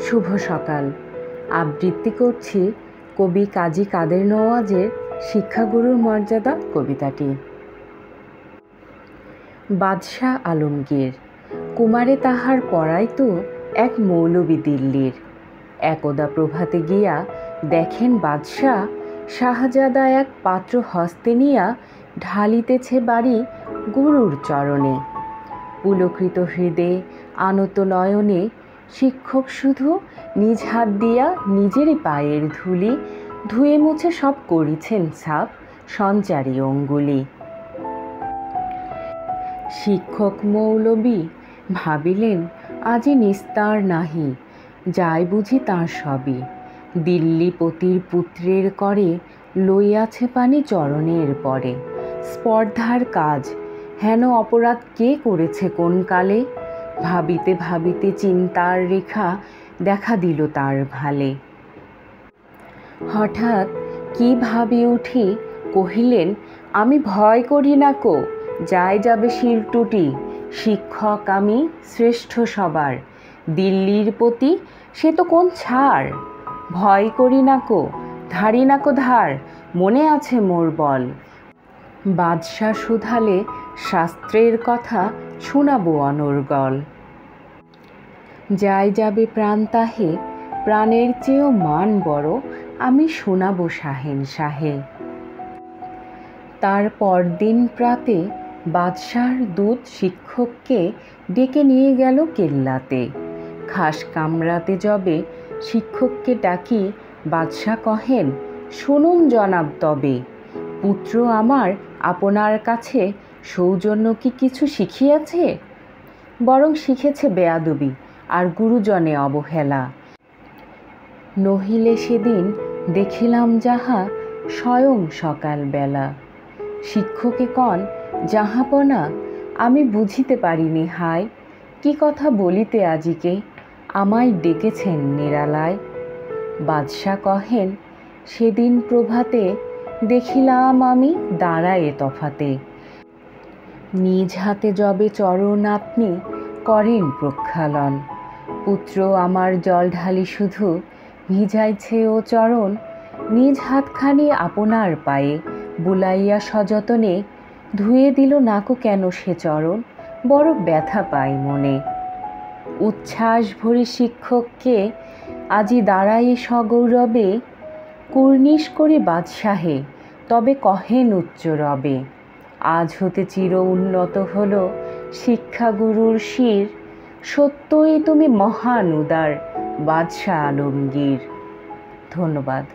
শুভ সকাল। আবৃত্তি করছি কবি কাজী কাদের নওয়াজের শিক্ষাগুরুর মর্যাদা কবিতাটি। বাদশাহ আলমগীর। কুমারে তাহার পড়াইত এক মৌলবি দিল্লির। একদা প্রভাতে গিয়া দেখেন বাদশাহ শাহজাদা এক পাত্র হস্তে নিয়া ঢালিতেছে বাড়ি গুরুর চরণে। পুলকৃত হৃদে আনত নয়নে শিক্ষক শুধু নিজ হাত দিয়া নিজেরই পায়ের ধুলি ধুয়ে মুছে সব করিছেন ছাপ সঞ্চারী অঙ্গুলি। শিক্ষক মৌলবি ভাবিলেন আজি নিস্তার নাহি, যাই বুঝি তাঁর সবই। দিল্লিপতির পুত্রের করে লইয়াছে পানি চরণের পরে। স্পর্ধার কাজ, হেন অপরাধ কে করেছে কোন কালে। ভাবিতে ভাবিতে চিন্তার রেখা দেখা দিল তার ভালে। হঠাৎ কি ভাবি উঠি কহিলেন, আমি ভয় করি না কো, যাই যাবে শিরটুটি। শিক্ষক আমি শ্রেষ্ঠ সবার, দিল্লির পতি সে তো কোন ছাড়। ভয় করি না কো, ধারি না কো ধার, মনে আছে মোর বল। বাদশাহ শুধালে শাস্ত্রের কথা শোনাবো অনর্গল। যাই যাবে প্রাণ তাহে, প্রাণের চেয়েও মান বড়, আমি শোনাবো শাহেন শাহে। তার পরদিন প্রাতে বাদশাহর দূত শিক্ষককে ডেকে নিয়ে গেল কেল্লাতে। খাস কামরাতে যবে শিক্ষককে ডাকি বাদশাহ কহেন, শুনুন জনাব তবে। পুত্র আমার আপনার কাছে সৌজন্য কি কিছু শিখিয়াছে? বরং শিখেছে বেয়াদবি আর গুরুজনে অবহেলা। নহিলে সেদিন দেখিলাম যাহা স্বয়ং সকালবেলা। শিক্ষকে কন, যাহাপনা আমি বুঝিতে পারিনি হায়। কি কথা বলিতে আজিকে আমায় ডেকেছেন নিরালায়। বাদশাহ কহেন, সেদিন প্রভাতে দেখিলাম আমি দাঁড়ায়ে তফাতে। নিজ হাতে যবে চরণ আপনি করেন প্রক্ষালন। পুত্র আমার জল ঢালি শুধু ভিজাইছে ও চরণ। নিজ হাতখানি আপনার পায়ে বুলাইয়া সযতনে ধুয়ে দিল নাকো কেন সে চরণ, বড় ব্যথা পাই মনে। উচ্ছ্বাস ভরি শিক্ষককে আজি দাঁড়াই সগৌরবে। কুর্নিশ করি বাদশাহে, তবে কহেন উচ্চ রবে। আজ হতে চির উন্নত হলো শিক্ষাগুরুর শির। সত্যই তুমি মহান উদার বাদশাহ আলমগীর। ধন্যবাদ।